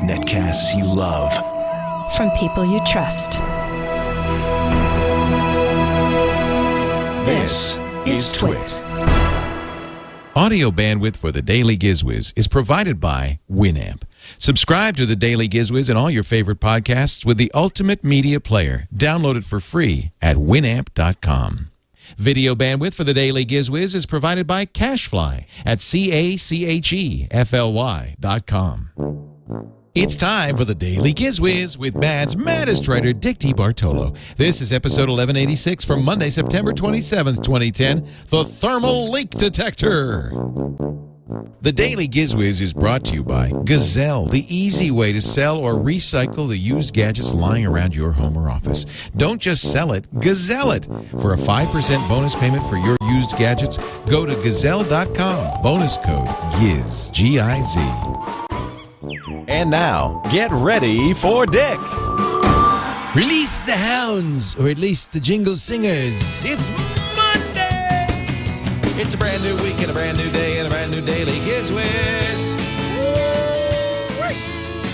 Netcasts you love. From people you trust. This is TWiT. Audio bandwidth for the Daily GizWiz is provided by Winamp. Subscribe to the Daily GizWiz and all your favorite podcasts with the ultimate media player. Download it for free at winamp.com. Video bandwidth for the Daily GizWiz is provided by CacheFly at CacheFly.com. It's time for the Daily GizWiz with Mad's maddest writer, Dick DeBartolo. This is episode 1186 from Monday, September 27th, 2010, The Thermal Leak Detector. The Daily GizWiz is brought to you by Gazelle, the easy way to sell or recycle the used gadgets lying around your home or office. Don't just sell it, Gazelle it. For a 5% bonus payment for your used gadgets, go to Gazelle.com. Bonus code GIZ, G-I-Z. And now, get ready for Dick. Release the hounds, or at least the jingle singers. It's Monday! It's a brand new week and a brand new day and a brand new Daily GizWiz.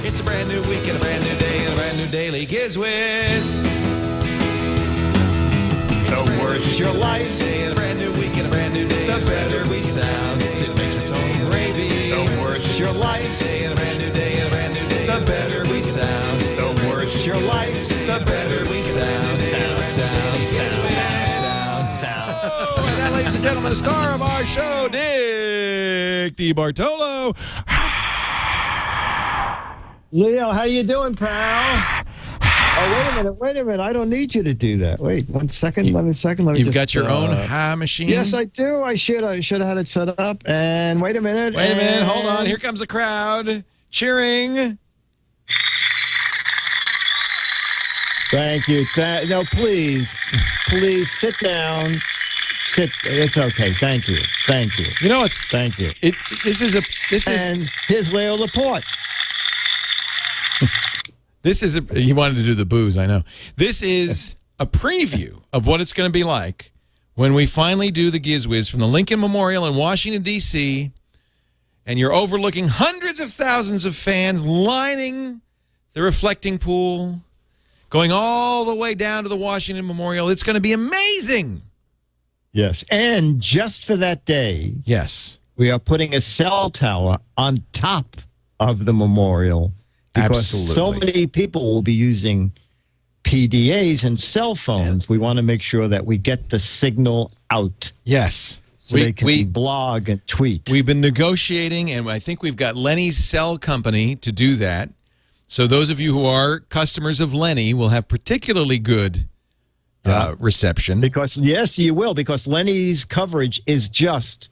It's a brand new week and a brand new day and a brand new Daily GizWiz. The worse your life, and a brand new week and a brand new day, the better we sound. It makes its own gravy. The worse your life, and a brand new day and a brand new day, the better we sound. The worse your life, the better we sound. Sound. And that, ladies and gentlemen, the star of our show, Dick DeBartolo. Leo, how you doing, pal? Oh, wait a minute. I don't need you to do that. Wait, 1 second. Let me You've got your own ha machine? Yes, I do. I should have had it set up. And wait a minute. Hold on. Here comes the crowd cheering. Thank you. No, please sit down. It's okay. Thank you. Thank you. You know, it's thank you. And here's Leo Laporte. He wanted to do the booze, I know. This is a preview of what it's going to be like when we finally do the GizWiz from the Lincoln Memorial in Washington, D.C., and you're overlooking hundreds of thousands of fans lining the reflecting pool, going all the way down to the Washington Memorial. It's going to be amazing. Yes, and just for that day, yes, we are putting a cell tower on top of the memorial. Because Absolutely. So many people will be using PDAs and cell phones. We want to make sure that we get the signal out. Yes. So they can blog and tweet. We've been negotiating, and I think we've got Lenny's cell company to do that. So those of you who are customers of Lenny will have particularly good reception. Because, yes, you will, because Lenny's coverage is just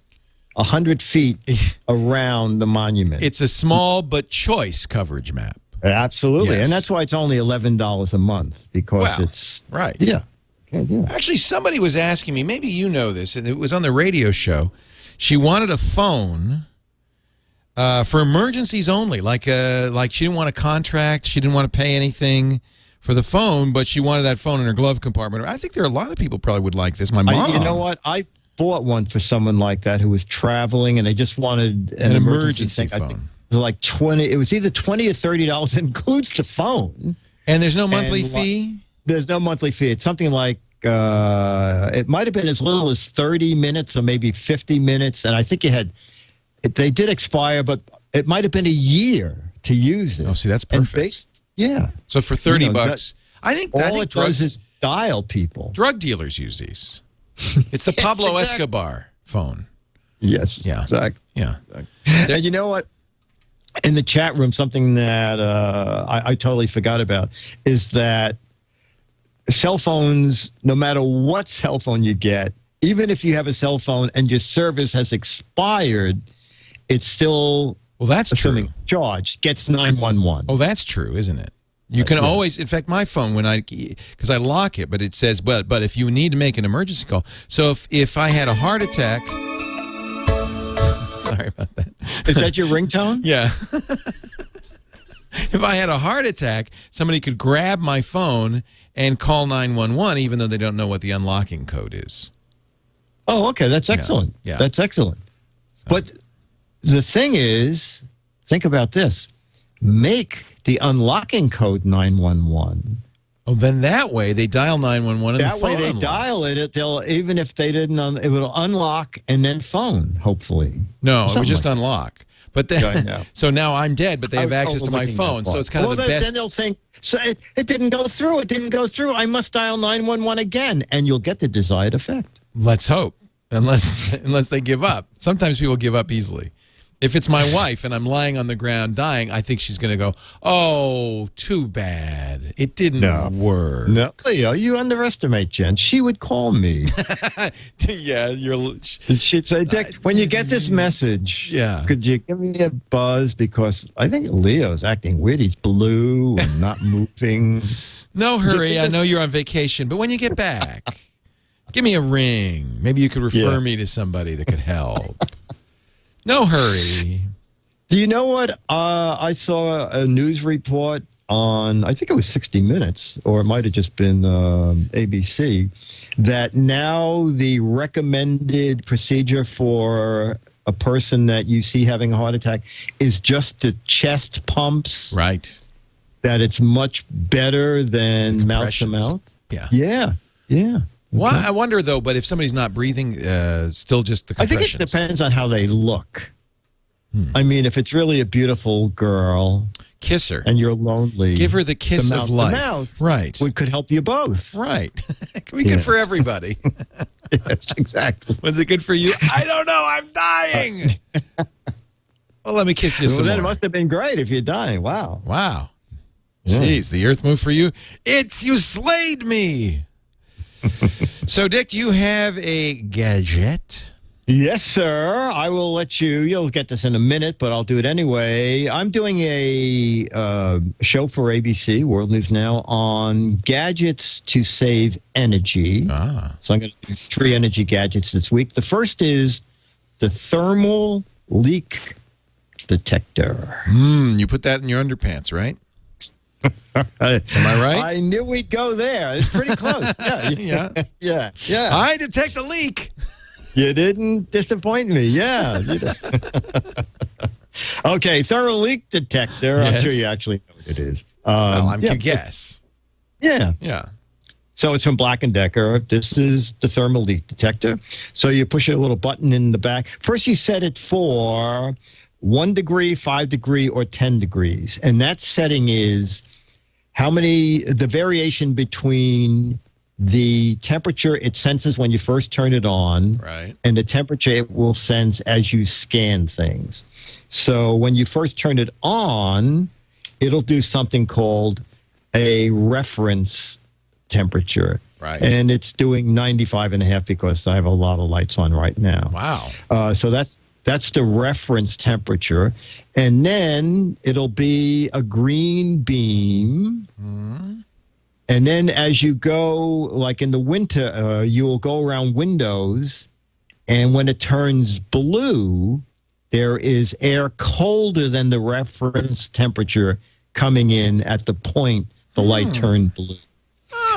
100 feet around the monument. It's a small but choice coverage map. Absolutely. Yes. And that's why it's only $11 a month, because it's... Right. Yeah. Okay, yeah. Actually, somebody was asking me, maybe you know this, and it was on the radio show. She wanted a phone for emergencies only. Like she didn't want a contract. She didn't want to pay anything for the phone, but she wanted that phone in her glove compartment. I think there are a lot of people probably would like this. My mom. You know what? I bought one for someone like that who was traveling and they just wanted an emergency phone. I think it was like 20. It was either $20 or $30. It includes the phone. And there's no monthly fee? There's no monthly fee. It's something like it might have been as little as 30 minutes or maybe 50 minutes. And I think they did expire, but it might have been a year to use it. Oh, see, that's perfect. Yeah. So for $30, I think all it does is dial people. Drug dealers use these. It's the Pablo Escobar phone. Yes. Yeah. Exactly. Yeah. And you know what? In the chat room, something that I totally forgot about is that cell phones, no matter what cell phone you get, even if you have a cell phone and your service has expired, it's still charged, gets 911. Oh, that's true, isn't it? You can always, in fact, my phone, because I lock it, but it says, but if you need to make an emergency call. So if I had a heart attack, sorry about that. Is that your ringtone? Yeah. If I had a heart attack, somebody could grab my phone and call 911, even though they don't know what the unlocking code is. Oh, okay. That's excellent. Yeah. That's excellent. So. But the thing is, think about this. Make the unlocking code 911. Oh, then that way they dial 911 and That the phone way they unlocks. dial it. They'll, even if they didn't, it will unlock and then phone, hopefully. No, it would Something just like unlock. But then, so now I'm dead, but they have access to my phone. So it's kind of the best. Then they'll think, so it didn't go through. It didn't go through. I must dial 911 again. And you'll get the desired effect. Let's hope. Unless they give up. Sometimes people give up easily. If it's my wife and I'm lying on the ground dying, I think she's going to go, oh, too bad. It didn't work. No, Leo, you underestimate Jen. She would call me. Yeah, She'd say, Dick, when you get this message, could you give me a buzz? Because I think Leo's acting weird. He's blue and not moving. No hurry. I know you're on vacation, but when you get back, give me a ring. Maybe you could refer me to somebody that could help. No hurry. Do you know what? I saw a news report on, I think it was 60 Minutes, or it might have just been ABC, that now the recommended procedure for a person that you see having a heart attack is just the chest pumps. Right. That it's much better than mouth to mouth. Yeah. Yeah. Yeah. Well, I wonder, though, but if somebody's not breathing, still just the compressions. I think it depends on how they look. I mean, if it's really a beautiful girl. Kiss her. And you're lonely. Give her the kiss of life. The mouth right. Could help you both. Right. It could be good for everybody. Yes, exactly. Was it good for you? I don't know. I'm dying. Well, let me kiss you some then more. It must have been great if you're dying. Wow. Wow. Jeez, the earth moved for you. You slayed me. So, Dick, you have a gadget? Yes, sir. I will let you. You'll get this in a minute, but I'll do it anyway. I'm doing a show for ABC, World News Now, on gadgets to save energy. So I'm going to do 3 energy gadgets this week. The first is the thermal leak detector. You put that in your underpants, right? Am I right? I knew we'd go there. It's pretty close. Yeah. I detect a leak. You didn't disappoint me. Yeah. Okay, thermal leak detector. Yes. I'm sure you actually know what it is. Well, I can guess. Yeah. So it's from Black & Decker. This is the thermal leak detector. So you push a little button in the back. First, you set it for 1 degree, 5 degree, or 10 degrees. And that setting is the variation between the temperature it senses when you first turn it on, and the temperature it will sense as you scan things. So when you first turn it on, it'll do something called a reference temperature. And it's doing 95.5 because I have a lot of lights on right now. Wow. So that's the reference temperature. And then it'll be a green beam. And then as you go, like in the winter, you'll go around windows. And when it turns blue, there is air colder than the reference temperature coming in at the point the light turned blue.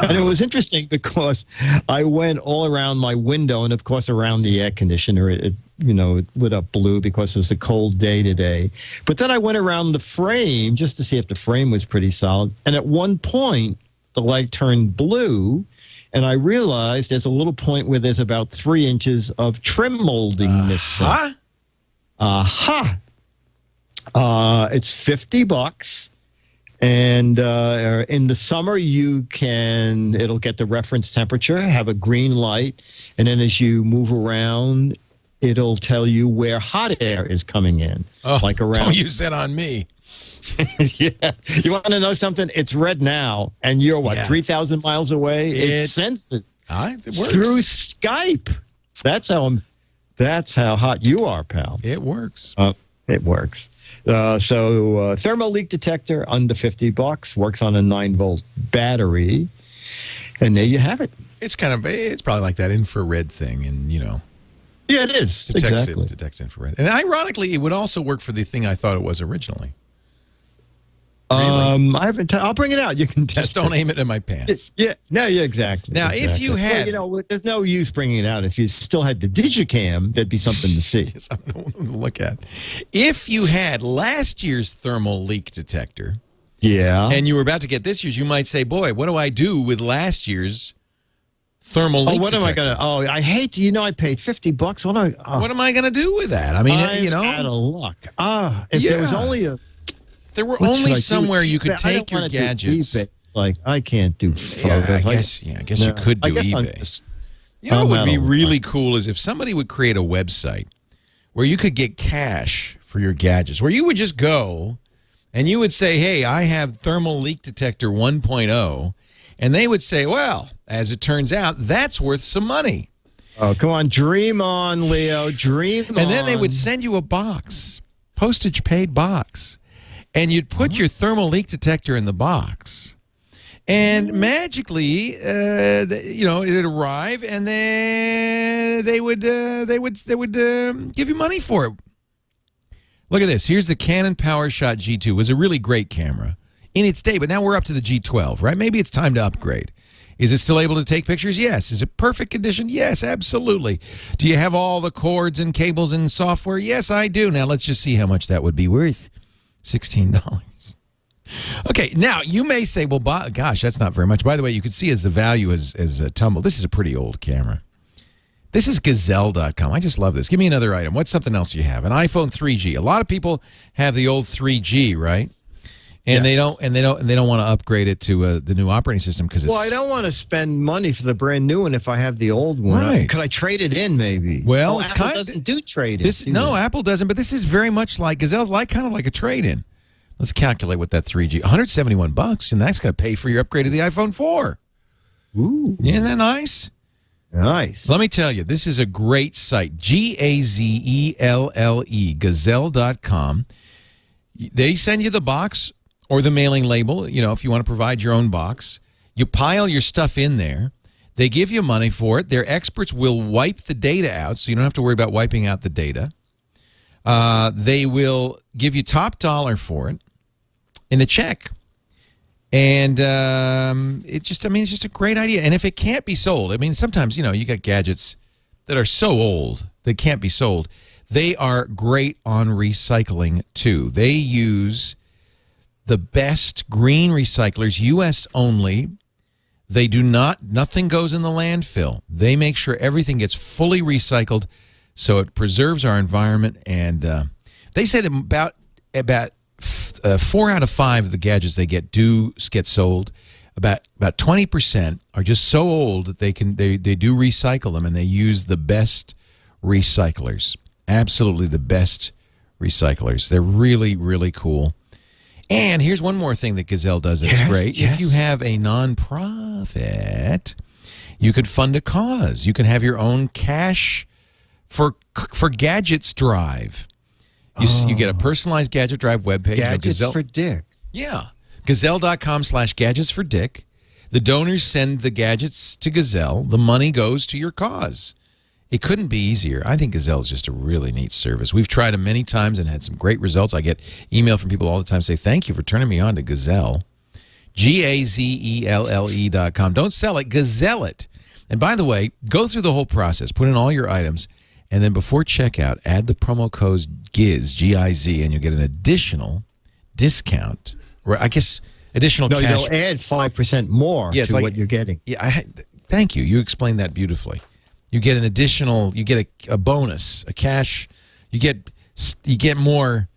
And it was interesting because I went all around my window and, of course, around the air conditioner. It lit up blue because it was a cold day today. But then I went around the frame just to see if the frame was pretty solid. And at one point, the light turned blue. And I realized there's a little point where there's about 3 inches of trim molding missing. It's $50. And in the summer, it'll get the reference temperature, have a green light, and then as you move around, it'll tell you where hot air is coming in. Like around. Don't use that on me. Yeah. You want to know something? It's red now, and you're, 3,000 miles away? It senses. It works. Through Skype. That's how hot you are, pal. It works. It works. So thermal leak detector under $50, works on a 9-volt battery, and there you have it. It's probably like that infrared thing, and Yeah, it is. Detects infrared. And ironically, it would also work for the thing I thought it was originally. I haven't. I'll bring it out. You can Just test don't it. aim it in my pants. Yeah. No. Yeah. Exactly. Now, exactly. if you had, well, there's no use bringing it out. If you still had the Digicam, there'd be something to see. yes, I'm the one to look at. If you had last year's thermal leak detector, and you were about to get this year's, you might say, "Boy, what do I do with last year's thermal leak what detector? am I gonna? Oh, I hate to. I paid $50. What am I gonna do with that? I mean, I'm out of luck. If there was only a. There were only somewhere you could take your do gadgets. eBay. Like I can't do photos. I guess you could do eBay. What would be really cool is if somebody would create a website where you could get cash for your gadgets, where you would just go and you would say, "Hey, I have thermal leak detector 1.0," and they would say, "Well, as it turns out, that's worth some money." Oh, come on, dream on, Leo, dream on. And then they would send you a box, postage paid box. And you'd put your thermal leak detector in the box, and magically, it'd arrive, and then they would give you money for it. Look at this. Here's the Canon PowerShot G2. It was a really great camera in its day, but now we're up to the G12, right? Maybe it's time to upgrade. Is it still able to take pictures? Yes. Is it perfect condition? Yes, absolutely. Do you have all the cords and cables and software? Yes, I do. Now let's just see how much that would be worth. $16. Okay, now you may say, well, gosh, that's not very much. By the way, you can see as the value has tumbled. This is a pretty old camera. This is Gazelle.com. I just love this. Give me another item. What's something else you have? An iPhone 3G. A lot of people have the old 3G, right? And they don't want to upgrade it to the new operating system because it's. Well, I don't want to spend money for the brand new one if I have the old one. Right. Could I trade it in? Maybe. Well, it's Apple doesn't do trade-ins. No, Apple doesn't. But this is very much like Gazelle's, kind of like a trade-in. Let's calculate what that 3G. $171, and that's going to pay for your upgrade to the iPhone 4. Ooh, isn't that nice? Nice. Let me tell you, this is a great site. Gazelle, Gazelle.com. They send you the box or the mailing label, if you want to provide your own box. You pile your stuff in there. They give you money for it. Their experts will wipe the data out, so you don't have to worry about wiping out the data. They will give you top dollar for it in a check. And it's just a great idea. And if it can't be sold, sometimes, you got gadgets that are so old they can't be sold. They are great on recycling, too. They use the best green recyclers, U.S. only. They do nothing goes in the landfill. They make sure everything gets fully recycled so it preserves our environment. And they say that about 4 out of 5 of the gadgets they get sold. About 20% are just so old that they do recycle them, and they use the best recyclers. Absolutely the best recyclers. They're really, really cool. And here's one more thing that Gazelle does that's great. Yes. If you have a nonprofit, you can fund a cause. You can have your own cash for gadgets drive. You get a personalized gadget drive webpage. Gadgets for Dick. Yeah. Gazelle.com/gadgets for Dick. The donors send the gadgets to Gazelle. The money goes to your cause. It couldn't be easier. I think Gazelle is just a really neat service. We've tried them many times and had some great results. I get email from people all the time say, thank you for turning me on to Gazelle. Gazelle.com. Don't sell it. Gazelle it. And by the way, go through the whole process. Put in all your items. And then before checkout, add the promo code GIZ, G-I-Z, and you'll get an additional discount. Or I guess additional cash. No, you'll add 5% more to what you're getting. Yeah, thank you. You explained that beautifully. You get an additional, you get a bonus, a cash. You get more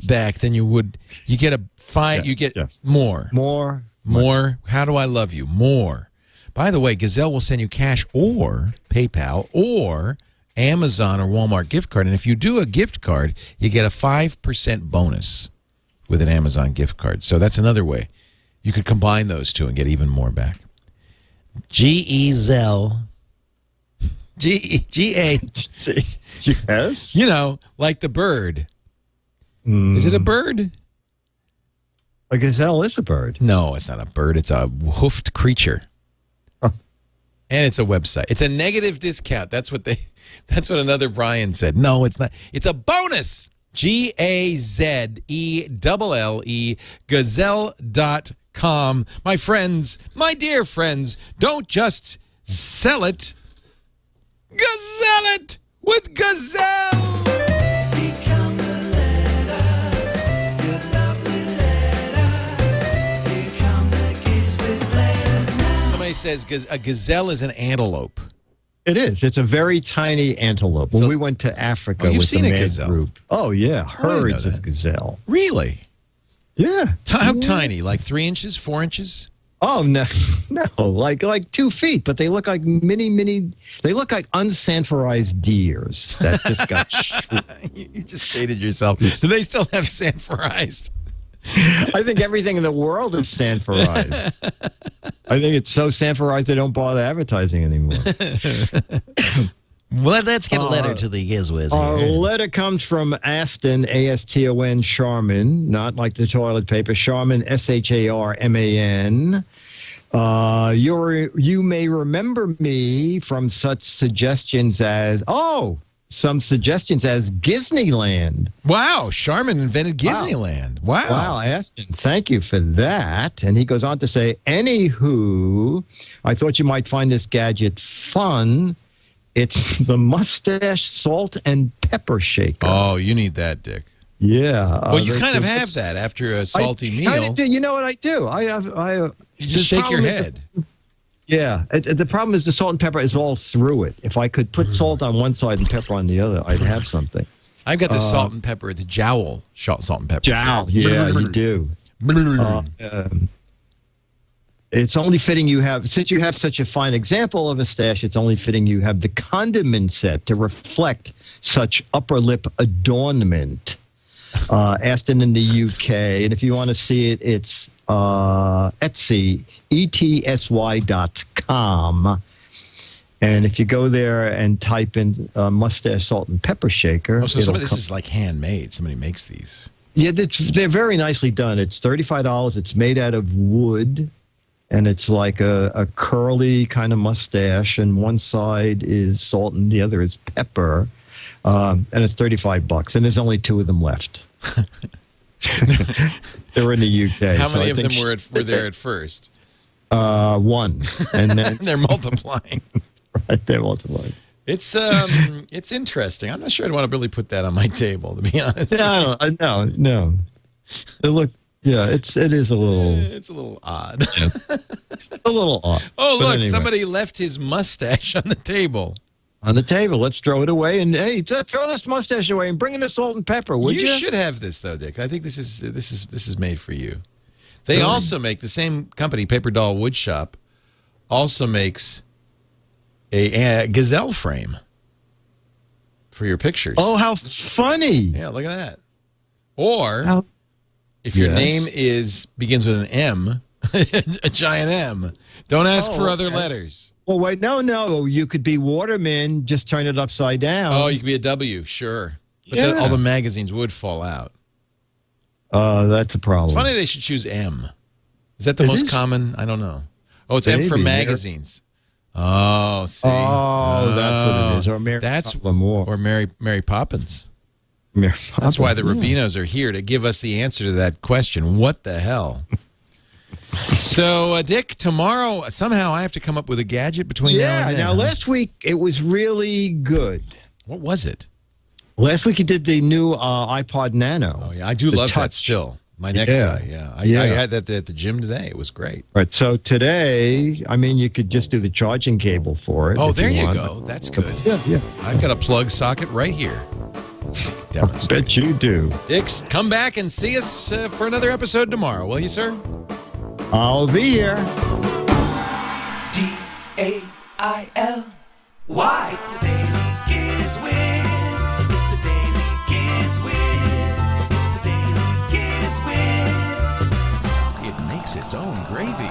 back than you would. You get a fine. You get more. More. How do I love you? More. By the way, Gazelle will send you cash or PayPal or Amazon or Walmart gift card. And if you do a gift card, you get a 5% bonus with an Amazon gift card. So that's another way. You could combine those two and get even more back. Gazelle. G-A. Yes. Like the bird. Is it a bird? A gazelle is a bird. No, it's not a bird. It's a hoofed creature. Huh. And it's a website. It's a negative discount. That's what another Brian said. No, it's not. It's a bonus. Gazelle, Gazelle.com. My friends, my dear friends, don't just sell it. Gazelle it with Gazelle. Become the letters, your lovely letters. Become the GizWiz letters now. Somebody says a gazelle is an antelope. It is. It's a very tiny antelope. When we went to Africa you've with seen the a Mad gazelle. group. Oh, yeah. I didn't know Herds that. of gazelle. Really? Yeah. How tiny? Like 3 inches, 4 inches? Oh, no. No. Like 2 feet, but they look like mini. They look like unsanforized deers that just got You just dated yourself. Do they still have sanforized? I think everything in the world is sanforized. I think it's so sanforized they don't bother advertising anymore. Well, let's get a letter to the GizWiz. Our letter comes from Aston, A-S-T-O-N, Charmin, not like the toilet paper, Charmin, S-H-A-R-M-A-N. You may remember me from such suggestions as, Disneyland. Wow, Charmin invented Disneyland. Wow. Wow, Aston, thank you for that. And he goes on to say, anywho, I thought you might find this gadget fun. It's the Mustache Salt and Pepper Shaker. Oh, you need that, Dick. Yeah. Well, you kind of have that after a salty meal. You know what I do? You just shake your head. Yeah. The problem is the salt and pepper is all through it. If I could put salt on one side and pepper on the other, I'd have something. I've got the salt and pepper, the jowl salt and pepper. Jowl. Yeah, you do. It's only fitting you have, since you have such a fine example of a stash, it's only fitting you have the condiment set to reflect such upper lip adornment. Aston in the UK. And if you want to see it, it's Etsy, ETSY.com. And if you go there and type in Mustache Salt and Pepper Shaker. Oh, so some of this is like handmade. Somebody makes these. Yeah, they're very nicely done. It's $35. It's made out of wood. And it's like a curly kind of mustache. And one side is salt and the other is pepper. And it's $35. And there's only 2 of them left. They're in the UK. How many of them were there at first? 1. And then They're multiplying. Right, they're multiplying. It's interesting. I'm not sure I'd want to really put that on my table, to be honest. No. It is a little. It's a little odd. A little odd. Oh, But look, anyway. somebody left his mustache on the table. On the table. Let's throw it away. And hey, throw this mustache away and bring in the salt and pepper, would you? You should have this, though, Dick. I think this is made for you. They also make, the same company, Paper Doll Woodshop, also makes a gazelle frame for your pictures. Oh, how funny. Yeah, look at that. Or if your Yes. name begins with an M, a giant M, don't ask for other okay. letters. Well, wait, no. You could be Waterman, just turn it upside down. Oh, you could be a W, sure. But Yeah. all the magazines would fall out. That's a problem. It's funny they should choose M. Is that the most is. common? I don't know. Oh, it's M for Maybe. magazines. Oh, see. Oh, that's what it is. Or Mary Moore. Or Mary Poppins. Mary That's why the Poppins, yeah. Rubinos are here, to give us the answer to that question. What the hell? So, Dick, tomorrow, somehow I have to come up with a gadget between now and then. Now, last week, it was really good. What was it? Last week, you did the new iPod Nano. Oh, yeah, I do love that touch. still. My necktie, yeah. I had that at the gym today. It was great. Right. So today, I mean, you could just do the charging cable for it. Oh, if there you want. go. That's good. Yeah. I've got a plug socket right here. I bet you do. Dix, come back and see us for another episode tomorrow, will you, sir? I'll be here. DAILY. It's the Daily GizWiz. It's the Daily GizWiz. It's the Daily GizWiz. It makes its own gravy.